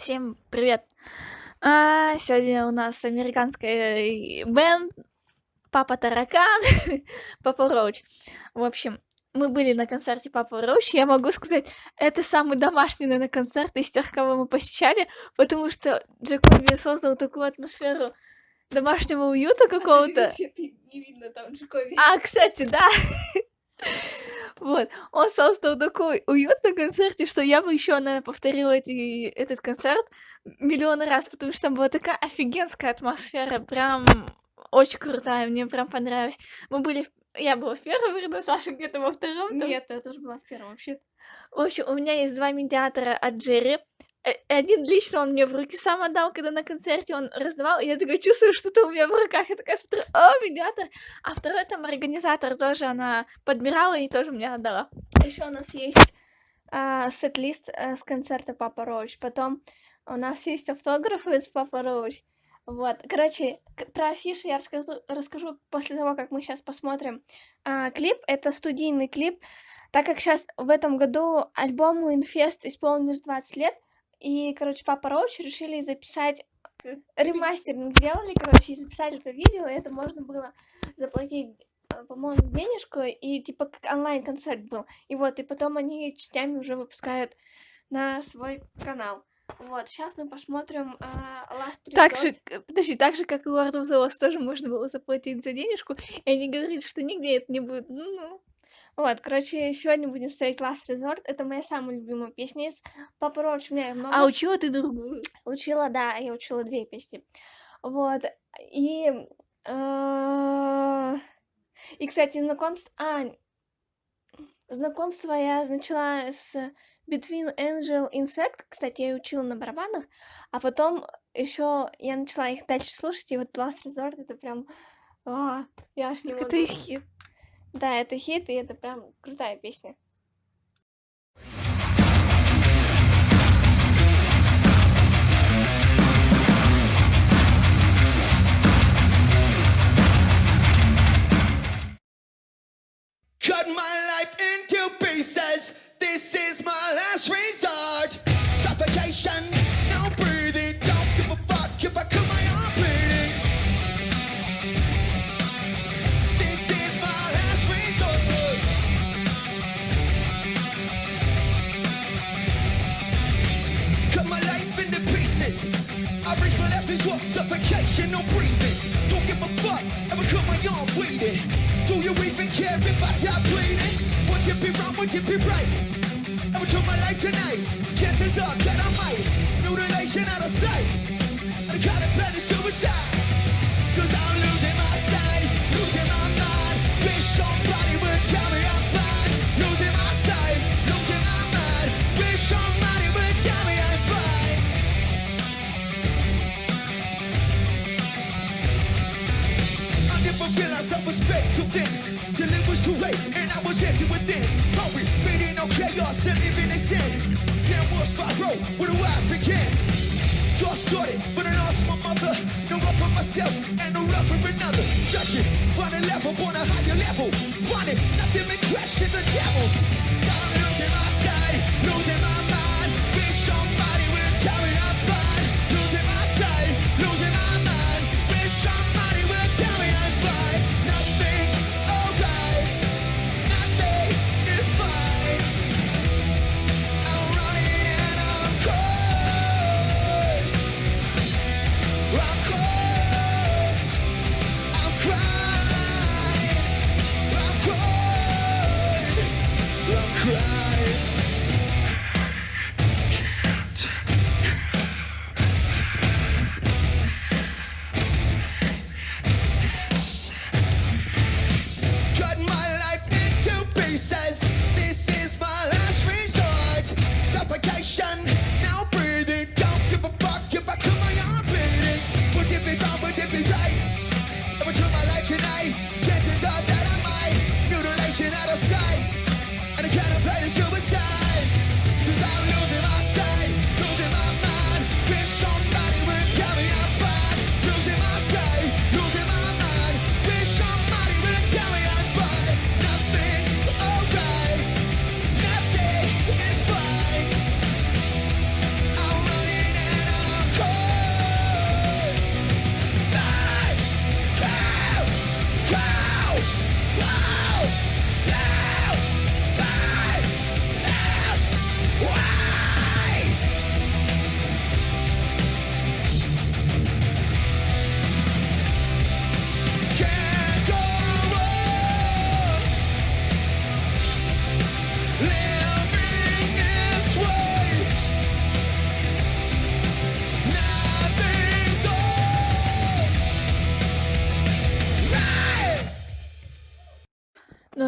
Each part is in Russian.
Всем привет! Сегодня у нас американская бэнд Папа Таракан, Папа Роуч. В общем, мы были на концерте Папа Роуч. Я могу сказать, это самый домашний, наверное, концерт из тех, кого мы посещали, потому что Джекоби создал такую атмосферу домашнего уюта какого-то. Не видно там Джекоби. Кстати, да. Вот, он создал такой уют на концерте, что я бы еще, наверное, повторила этот концерт миллион раз, потому что там была такая офигенская атмосфера, прям очень крутая, мне прям понравилось. Я была в первом ряду, Саша где-то во втором. Нет, я тоже была в первом вообще. В общем, у меня есть 2 медиатора от Джерри. Один лично он мне в руки сам отдал, когда на концерте он раздавал, и я такая чувствую, что-то у меня в руках, я такая смотрю, медиатор, а второй там организатор тоже, она подбирала и тоже мне отдала. Еще у нас есть сет-лист с концерта Папа Роуч, потом у нас есть автографы из Папа Роуч. Вот, короче, про афиши я расскажу после того, как мы сейчас посмотрим клип. Это студийный клип, так как сейчас в этом году альбому Infest исполнилось 20 лет, и, короче, Папа Роуч решили записать ремастеринг, сделали, короче, и записали это видео, и это можно было заплатить, по-моему, денежку, и типа как онлайн-концерт был. И вот, и потом они частями уже выпускают на свой канал. Вот, сейчас мы посмотрим Last Resort. Так же, как и Lord of the Lost, тоже можно было заплатить за денежку, и они говорят, что нигде это не будет. Вот, короче, сегодня будем смотреть Last Resort. Это моя самая любимая песня из Папа Роуч. У меня много. А учила ты другую? Учила, да, я учила 2 песни. Вот, и, кстати, знакомство я начала с Between Angel Insect. Кстати, я учила на барабанах, а потом еще я начала их дальше слушать, и вот Last Resort это прям... я аж не могу. Это их хит. Да, это хит, и это прям крутая песня. Cut my life into pieces. This is my last resort. Suffocation, no breathing. Don't give a fuck if I cut my arm bleeding. This is my last resort. Cut my life into pieces. I reach my last resort. Suffocation, no breathing. Don't give a fuck if I cut my arm bleeding. Do you even care if I die bleeding? Would it be wrong, would it be right? I would turn my life tonight. Chances are that I might. Mutilation out of sight. I contemplate suicide. Cause I'm losing my sight, losing my mind. Wish somebody would tell me I'm fine. Losing my sight, losing my mind. Wish somebody would tell me I'm fine. I never realized I was spread too thin, till it was too late and I was empty within. Hungry, feeding on chaos and living in sin. Damn world spiral, where do I begin? Just started, but I lost my mother. No love for myself and no love for another. Searching, find a level on a higher level. Finding nothing but questions and devils. I'm losing my sight, losing my mind. Wish somebody would tell me I'm fine. Losing my sight, losing my mind. Wish somebody would tell me I'm fine. Nothing's alright, nothing is fine. I'm running and I'm crying. I'm crying, I'm crying, I'm crying, I'm crying.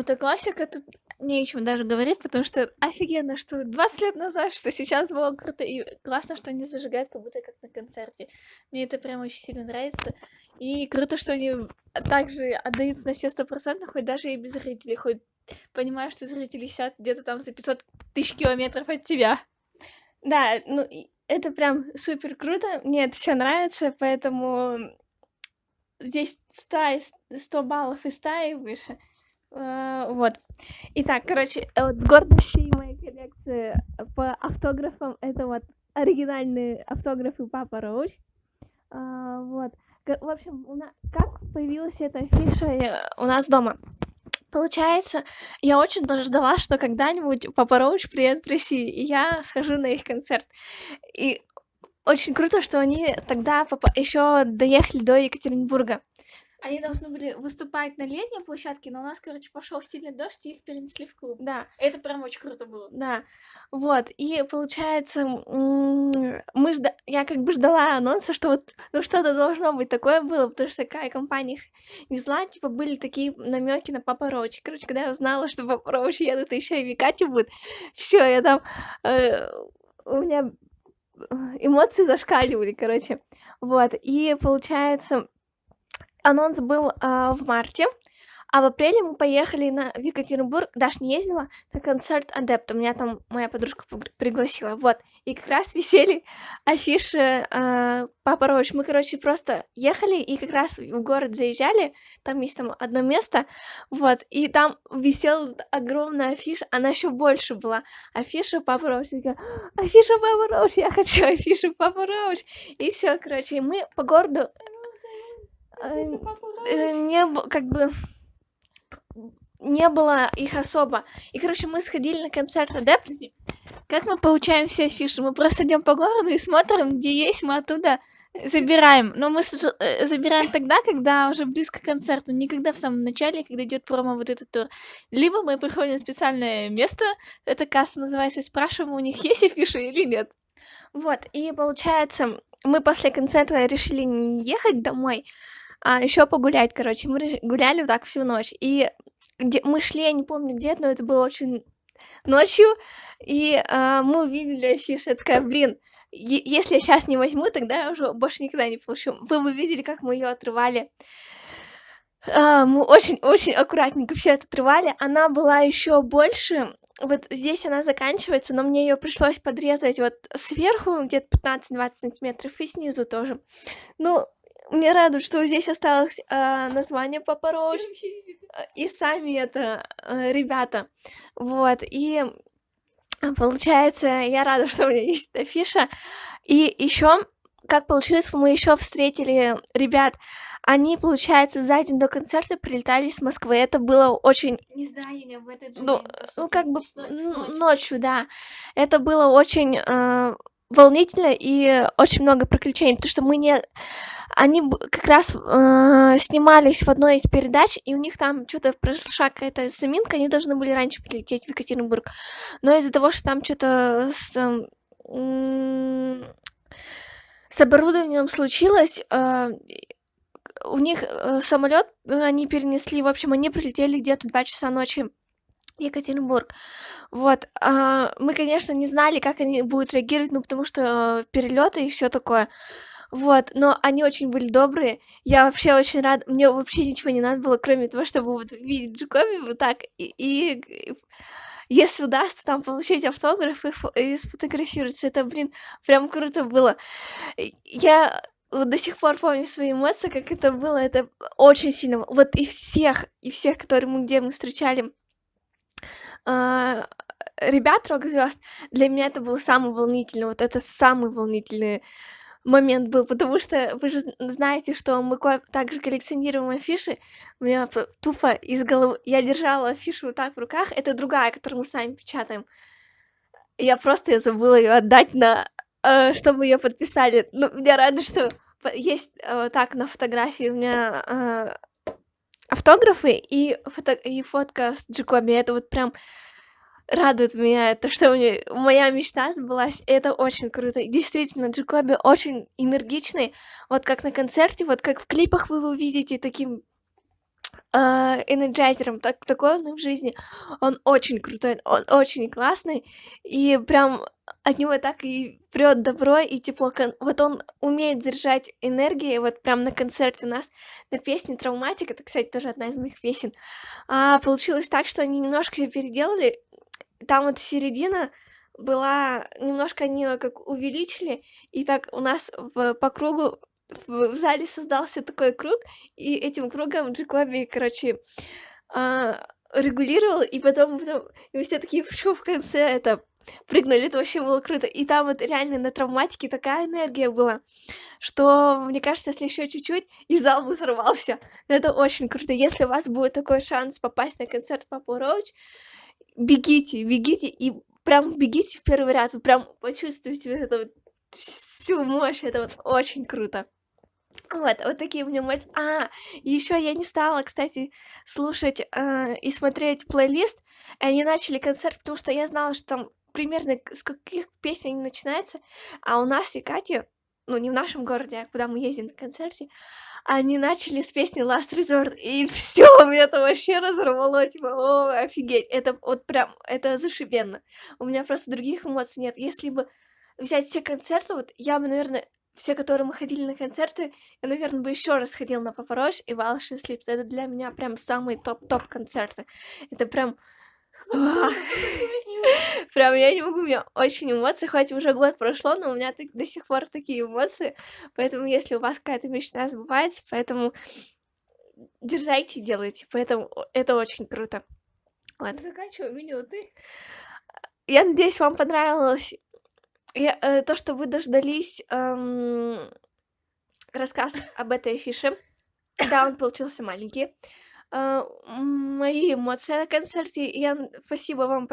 это классика, тут нечем даже говорить, потому что офигенно, что 20 лет назад, что сейчас было круто, и классно, что они зажигают, как будто как на концерте. Мне это прям очень сильно нравится. И круто, что они также отдаются на все 100%, хоть даже и без зрителей, хоть понимаешь, что зрители сидят где-то там за 500 тысяч километров от тебя. Да, ну, это прям супер круто, мне это все нравится, поэтому здесь 100 баллов из 100 и выше. Вот. Итак, короче, вот гордость всей моей коллекции по автографам — это вот оригинальные автографы Папа Роуч. Вот. В общем, как появилась эта афиша у нас дома? Получается, я очень даже ждала, что когда-нибудь Папа Роуч приедет в Россию, и я схожу на их концерт. И очень круто, что они тогда еще доехали до Екатеринбурга. Они должны были выступать на летней площадке, но у нас, короче, пошел сильный дождь, и их перенесли в клуб. Да, Это прям очень круто было. да. Вот. И получается, я как бы ждала анонса, что вот ну что-то должно быть такое было, потому что такая компания их везла, типа были такие намеки на Папа Роуч. Короче, когда я узнала, что Папа Роуч едут, еще и Викати будет, все, я там у меня эмоции зашкаливали, короче. Вот. И получается, анонс был в марте, а в апреле мы поехали в Екатеринбург. Даша не ездила на концерт Адепт. Меня там моя подружка пригласила. Вот. И как раз висели афиши Папа Роуч. Мы, короче, просто ехали и как раз в город заезжали. Там есть одно место. Вот. И там висела огромная афиша. Она еще больше была. Афиша Папа Роуч. Я такая: афиша Папа Роуч, я хочу афишу Папа Роуч. И все, короче. И мы по городу не было их особо. И, короче, мы сходили на концерт Адепт. Как мы получаем все афиши? Мы просто идем по городу и смотрим, где есть, мы оттуда забираем. Но мы забираем тогда, когда уже близко к концерту, никогда в самом начале, когда идет промо вот этот тур. Либо мы приходим в специальное место, эта касса называется, и спрашиваем, у них есть афиши или нет. Вот, и получается, мы после концерта решили не ехать домой, а еще погулять, короче. Мы гуляли вот так всю ночь. И мы шли, я не помню где, но это было очень ночью, и мы увидели афишу. Я такая: блин, если я сейчас не возьму, тогда я уже больше никогда не получу. Вы бы видели, как мы ее отрывали. Мы очень-очень аккуратненько все это отрывали. Она была еще больше. Вот здесь она заканчивается, но мне ее пришлось подрезать вот сверху где-то 15-20 сантиметров и снизу тоже. Ну, мне радует, что здесь осталось название Папа Роуч и сами это ребята. Вот, и получается, я рада, что у меня есть афиша. И еще, как получилось, мы еще встретили ребят. Они, получается, за день до концерта прилетали с Москвы. Это было очень... Не за день, а в этот же Ну, день. ну как бы ночью, да. Это было очень волнительно и очень много приключений, потому что они как раз снимались в одной из передач, и у них там что-то произошла какая-то заминка, они должны были раньше прилететь в Екатеринбург. Но из-за того, что там что-то с оборудованием случилось, у них самолет они перенесли, в общем, они прилетели где-то 2 часа ночи в Екатеринбург. Вот. Мы, конечно, не знали, как они будут реагировать, ну, потому что перелеты и все такое. Вот, но они очень были добрые. Я вообще очень рада. Мне вообще ничего не надо было, кроме того, чтобы вот видеть Джекоби вот так. И если удастся там получить автограф и сфотографироваться, это, блин, прям круто было. Я вот до сих пор помню свои эмоции, как это было. Это очень сильно. Вот из всех, которые где мы встречали ребят, рок-звезд, для меня это был самый волнительный. Вот это самый волнительный момент был, потому что вы же знаете, что мы также коллекционируем афиши. У меня тупо из головы... Я держала афишу вот так в руках. Это другая, которую мы сами печатаем. Я забыла ее отдать чтобы ее подписали. Ну, я рада, что есть так на фотографии у меня автографы и фотка с Джекоби. Это вот прям радует меня, это что моя мечта сбылась. Это очень круто. И действительно, Джекоби очень энергичный. Вот как на концерте, вот как в клипах вы его видите, таким энерджайзером, такой он и в жизни. Он очень крутой, он очень классный, и прям от него так и прёт добро и тепло. Вот он умеет заряжать энергией, вот прям на концерте у нас на песне «Травматик», это, кстати, тоже одна из моих песен, получилось так, что они немножко её переделали. Там вот середина была, немножко они её как увеличили, и так у нас по кругу в зале создался такой круг, и этим кругом Джекоби, короче, регулировал, и потом и мы все такие в конце это прыгнули, это вообще было круто. И там вот реально на травматике такая энергия была, что, мне кажется, если еще чуть-чуть, и зал бы взорвался. Это очень круто. Если у вас будет такой шанс попасть на концерт Папы Роуч, бегите, бегите, и прям бегите в первый ряд, вы прям почувствуете вот эту вот всю мощь, это вот очень круто. Вот такие у меня эмоции. Еще я не стала, кстати, слушать и смотреть плейлист. И они начали концерт, потому что я знала, что там примерно с каких песен они начинаются. А у нас в Екате, ну не в нашем городе, а куда мы ездим на концерте, они начали с песни Last Resort, и все, меня это вообще разорвало, типа, о, офигеть, это вот прям, это зашибенно. У меня просто других эмоций нет. Если бы взять все концерты, вот я бы, наверное, все, которые мы ходили на концерты, я, наверное, бы еще раз ходила на Папа Роч и Валши Слипс. Это для меня прям самые топ-топ концерты. Это прям... Прям я не могу, у меня очень эмоции, хоть уже год прошло, но у меня до сих пор такие эмоции, поэтому если у вас какая-то мечта сбывается, поэтому дерзайте и делайте, поэтому это очень круто. Ладно, заканчиваю видео, ты. Я надеюсь, вам понравилось то, что вы дождались рассказ об этой афише. Да, он получился маленький. Мои эмоции на концерте. Спасибо вам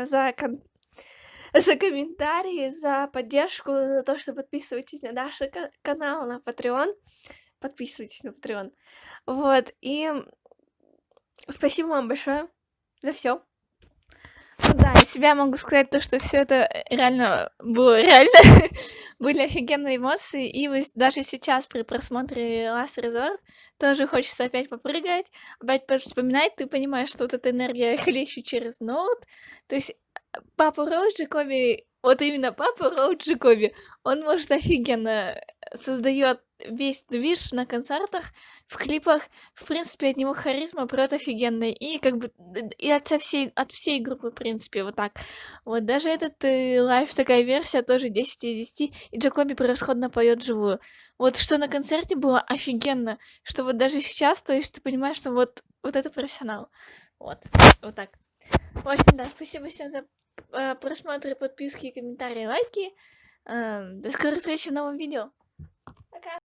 за комментарии, за поддержку, за то, что подписываетесь на наш канал, на Patreon. Подписывайтесь на Patreon. Вот, и спасибо вам большое за все. Ну да, из себя могу сказать то, что все это реально было реально. Были офигенные эмоции, и даже сейчас при просмотре Last Resort тоже хочется опять попрыгать, опять вспоминать, ты понимаешь, что вот эта энергия хлещет через ноут. То есть Папа Роуч Джекоби, вот именно Папа Роуч Джекоби, он может офигенно создает весь движ на концертах, в клипах, в принципе, от него харизма прёт офигенная, и как бы и от всей группы, в принципе, вот так. Вот даже этот лайв, такая версия, тоже 10 из 10, и Джекоби превосходно поет живую. Вот что на концерте было офигенно, что вот даже сейчас, то есть ты понимаешь, что вот это профессионал. Вот так. В общем, да, спасибо всем за просмотр, подписки, комментарии, лайки. До скорой встречи в новом видео.